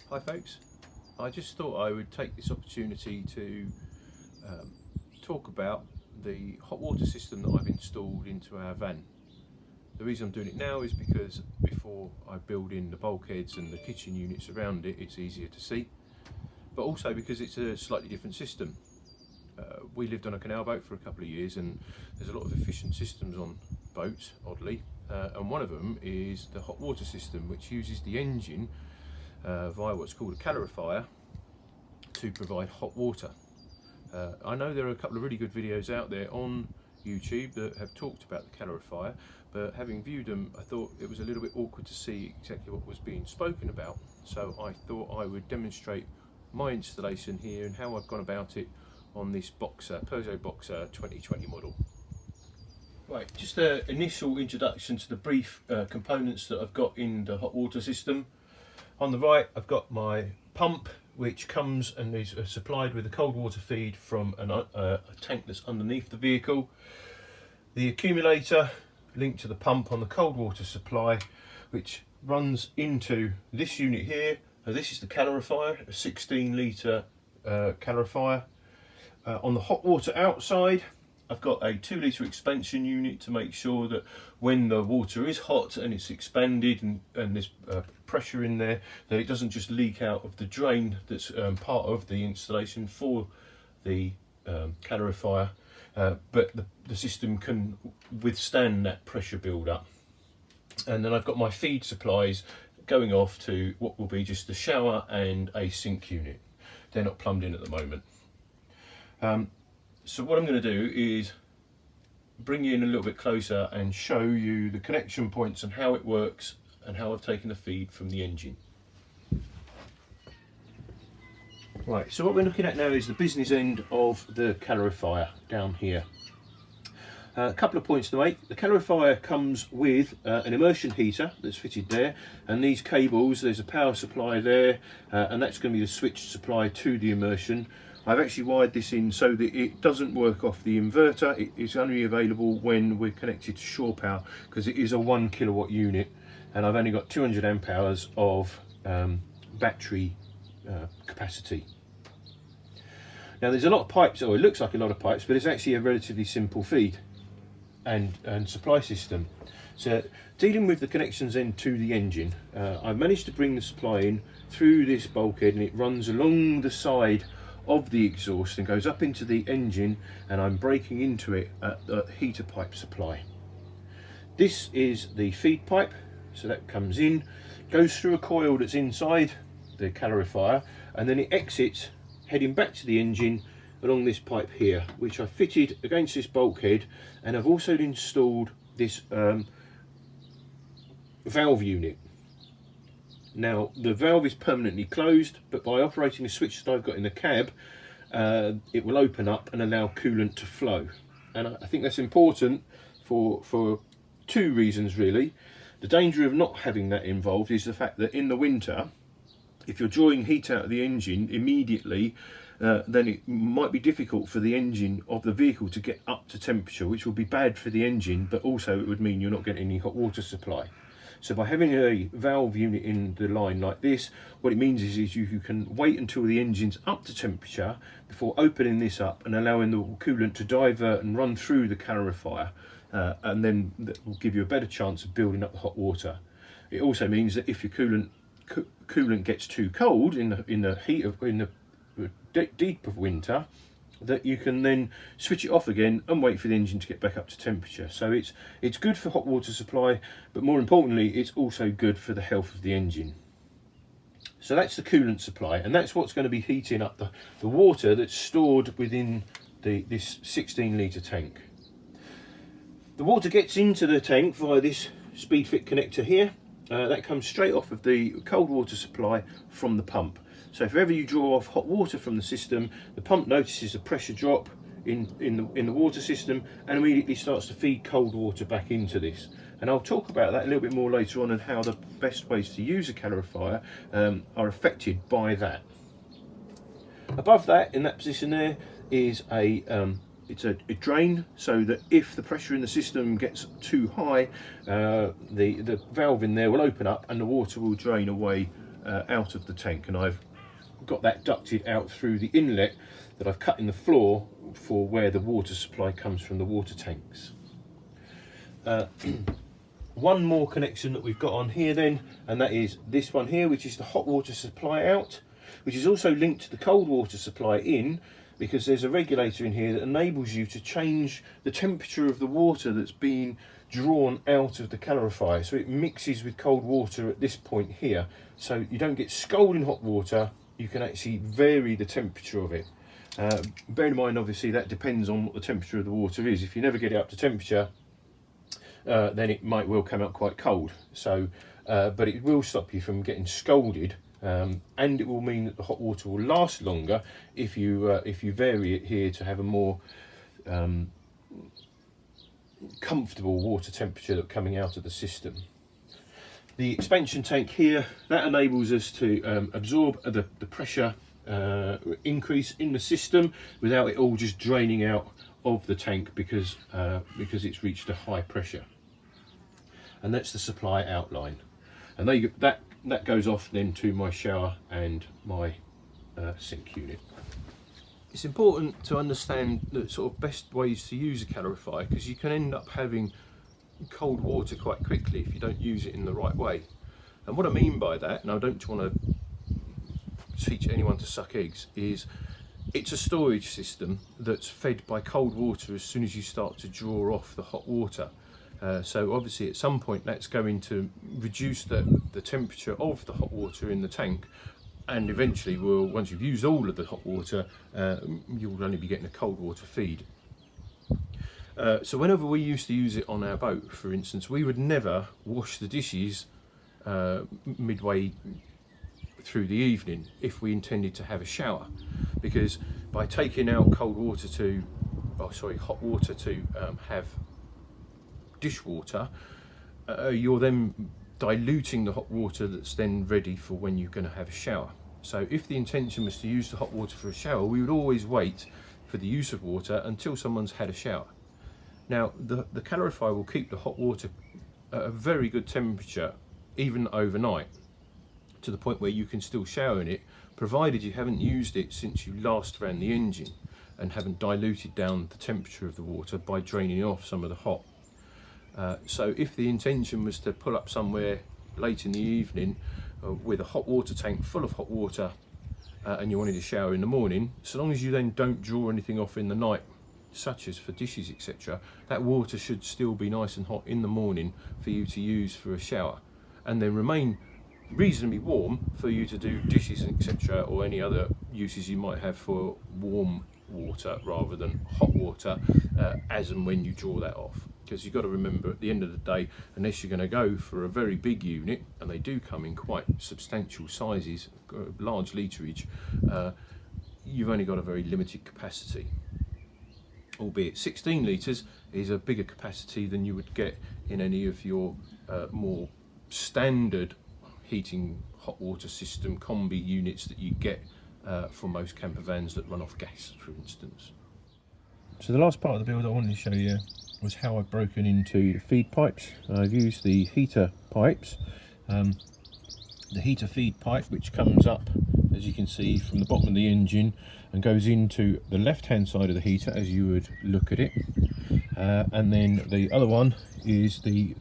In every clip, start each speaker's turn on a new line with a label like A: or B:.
A: Hi folks, I just thought I would take this opportunity to talk about the hot water system that I've installed into our van. The reason I'm doing it now is because before I build in the bulkheads and the kitchen units around it, it's easier to see, but also because it's a slightly different system. We lived on a canal boat for a couple of years, and there's a lot of efficient systems on boats, oddly, and one of them is the hot water system, which uses the engine via what's called a calorifier to provide hot water. I know there are a couple of really good videos out there on YouTube that have talked about the calorifier, but having viewed them, I thought it was a little bit awkward to see exactly what was being spoken about. So I thought I would demonstrate my installation here and how I've gone about it on this Boxer, Peugeot Boxer 2020 model. Right, just an initial introduction to the brief components that I've got in the hot water system. On the right, I've got my pump, which comes and is supplied with a cold water feed from a tank that's underneath the vehicle. The accumulator linked to the pump on the cold water supply, which runs into this unit here. This is the calorifier, a 16 litre calorifier. On the hot water outside, I've got a 2 litre expansion unit to make sure that when the water is hot and it's expanded and there's pressure in there, that it doesn't just leak out of the drain that's part of the installation for the calorifier, but the system can withstand that pressure build up. And then I've got my feed supplies going off to what will be just the shower and a sink unit. They're not plumbed in at the moment. So what I'm going to do is bring you in a little bit closer and show you the connection points and how it works and how I've taken the feed from the engine. Right, so what we're looking at now is the business end of the calorifier down here. A couple of points to make. The calorifier comes with an immersion heater that's fitted there, and these cables, there's a power supply there, and that's going to be the switched supply to the immersion. I've actually wired this in so that it doesn't work off the inverter. It is only available when we're connected to shore power, because it is a 1 kilowatt unit, and I've only got 200 amp hours of battery capacity. Now there's a lot of pipes, or it looks like a lot of pipes, but it's actually a relatively simple feed and supply system. So dealing with the connections into the engine, I've managed to bring the supply in through this bulkhead, and it runs along the side of the exhaust and goes up into the engine, and I'm breaking into it at the heater pipe supply. This is the feed pipe, so that comes in, goes through a coil that's inside the calorifier, and then it exits heading back to the engine along this pipe here, which I fitted against this bulkhead, and I've also installed this valve unit. Now the valve is permanently closed, but by operating the switch that I've got in the cab, it will open up and allow coolant to flow. And I think that's important for two reasons really. The danger of not having that involved is the fact that in the winter, if you're drawing heat out of the engine immediately, then it might be difficult for the engine of the vehicle to get up to temperature, which will be bad for the engine, but also it would mean you're not getting any hot water supply. So by having a valve unit in the line like this, what it means is you can wait until the engine's up to temperature before opening this up and allowing the coolant to divert and run through the calorifier, and then that will give you a better chance of building up the hot water. It also means that if your coolant gets too cold in the deep of winter, that you can then switch it off again and wait for the engine to get back up to temperature. So it's good for hot water supply, but more importantly it's also good for the health of the engine. So that's the coolant supply, and that's what's going to be heating up the water that's stored within this 16 litre tank. The water gets into the tank via this speed fit connector here. That comes straight off of the cold water supply from the pump. So if ever you draw off hot water from the system, the pump notices a pressure drop in the water system and immediately starts to feed cold water back into this. And I'll talk about that a little bit more later on, and how the best ways to use a calorifier are affected by that. Above that, in that position there, is it's a drain, so that if the pressure in the system gets too high, the valve in there will open up and the water will drain away out of the tank, and I've got that ducted out through the inlet that I've cut in the floor for where the water supply comes from the water tanks. One more connection that we've got on here then, and that is this one here, which is the hot water supply out, which is also linked to the cold water supply in, because there's a regulator in here that enables you to change the temperature of the water that's being drawn out of the calorifier. So it mixes with cold water at this point here, so you don't get scalding hot water. You can actually vary the temperature of it. Bear in mind, obviously, that depends on what the temperature of the water is. If you never get it up to temperature, then it might well come out quite cold. So, but it will stop you from getting scalded, and it will mean that the hot water will last longer if you vary it here to have a more comfortable water temperature that's coming out of the system. The expansion tank here, that enables us to absorb the pressure increase in the system without it all just draining out of the tank because it's reached a high pressure. And that's the supply outline. And that goes off then to my shower and my sink unit. It's important to understand the sort of best ways to use a calorifier, because you can end up having cold water quite quickly if you don't use it in the right way. And what I mean by that, and I don't want to teach anyone to suck eggs, is it's a storage system that's fed by cold water as soon as you start to draw off the hot water. So obviously at some point that's going to reduce the temperature of the hot water in the tank, and eventually once you've used all of the hot water, you'll only be getting a cold water feed. So whenever we used to use it on our boat, for instance, we would never wash the dishes midway through the evening if we intended to have a shower, because by taking out hot water to have dishwater, you're then diluting the hot water that's then ready for when you're going to have a shower. So if the intention was to use the hot water for a shower, we would always wait for the use of water until someone's had a shower. Now the calorifier will keep the hot water at a very good temperature even overnight, to the point where you can still shower in it, provided you haven't used it since you last ran the engine and haven't diluted down the temperature of the water by draining off some of the hot. So if the intention was to pull up somewhere late in the evening with a hot water tank full of hot water and you wanted to shower in the morning, so long as you then don't draw anything off in the night, such as for dishes, etc., that water should still be nice and hot in the morning for you to use for a shower, and then remain reasonably warm for you to do dishes, etc., or any other uses you might have for warm water rather than hot water, as and when you draw that off. Because you've got to remember, at the end of the day, unless you're going to go for a very big unit, and they do come in quite substantial sizes, large literage, you've only got a very limited capacity. Albeit 16 litres is a bigger capacity than you would get in any of your more standard heating hot water system combi units that you get for most camper vans that run off gas, for instance. So the last part of the build I wanted to show you was how I've broken into the feed pipes. I've used the heater pipes, the heater feed pipe, which comes up, as you can see, from the bottom of the engine and goes into the left hand side of the heater as you would look at it, and then the other one is the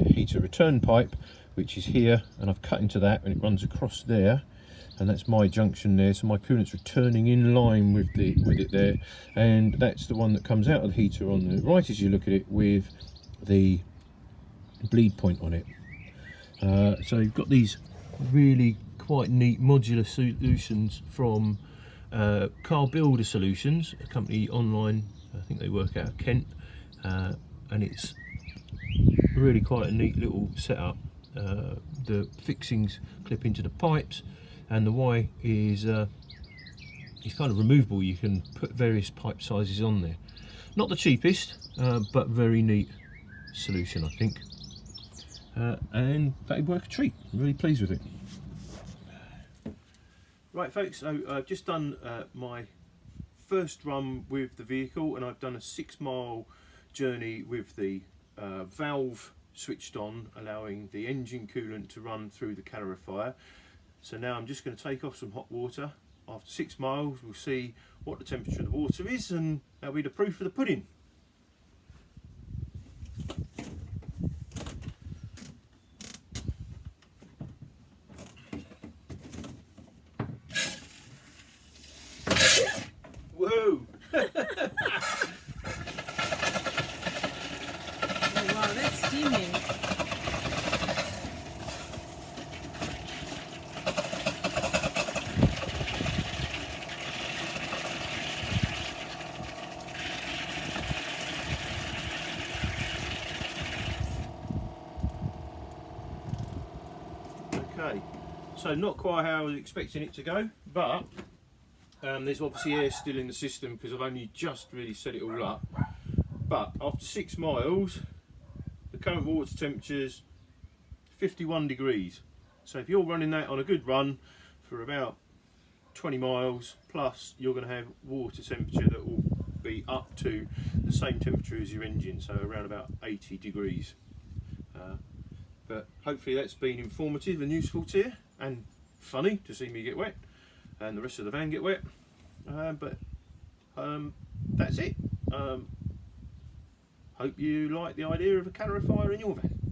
A: heater return pipe, which is here, and I've cut into that and it runs across there, and that's my junction there, so my coolant's returning in line with it there, and that's the one that comes out of the heater on the right as you look at it, with the bleed point on it. So you've got these really quite neat modular solutions from Car Builder Solutions, a company online, I think they work out of Kent, and it's really quite a neat little setup. The fixings clip into the pipes, and the Y is kind of removable. You can put various pipe sizes on there. Not the cheapest, but very neat solution, I think. And that'd work a treat. I'm really pleased with it. Right folks, so I've just done my first run with the vehicle, and I've done a 6 mile journey with the valve switched on, allowing the engine coolant to run through the calorifier. So now I'm just going to take off some hot water. After 6 miles we'll see what the temperature of the water is, and that'll be the proof of the pudding. Whoa!
B: Oh wow, that's steaming.
A: Okay, so not quite how I was expecting it to go, but there's obviously air still in the system because I've only just really set it all up. But after 6 miles, the current water temperature's 51 degrees. So if you're running that on a good run for about 20 miles plus, you're going to have water temperature that will be up to the same temperature as your engine, so around about 80 degrees. But hopefully that's been informative and useful to you, and funny to see me get wet and the rest of the van get wet. But that's it. Hope you like the idea of a calorifier in your van.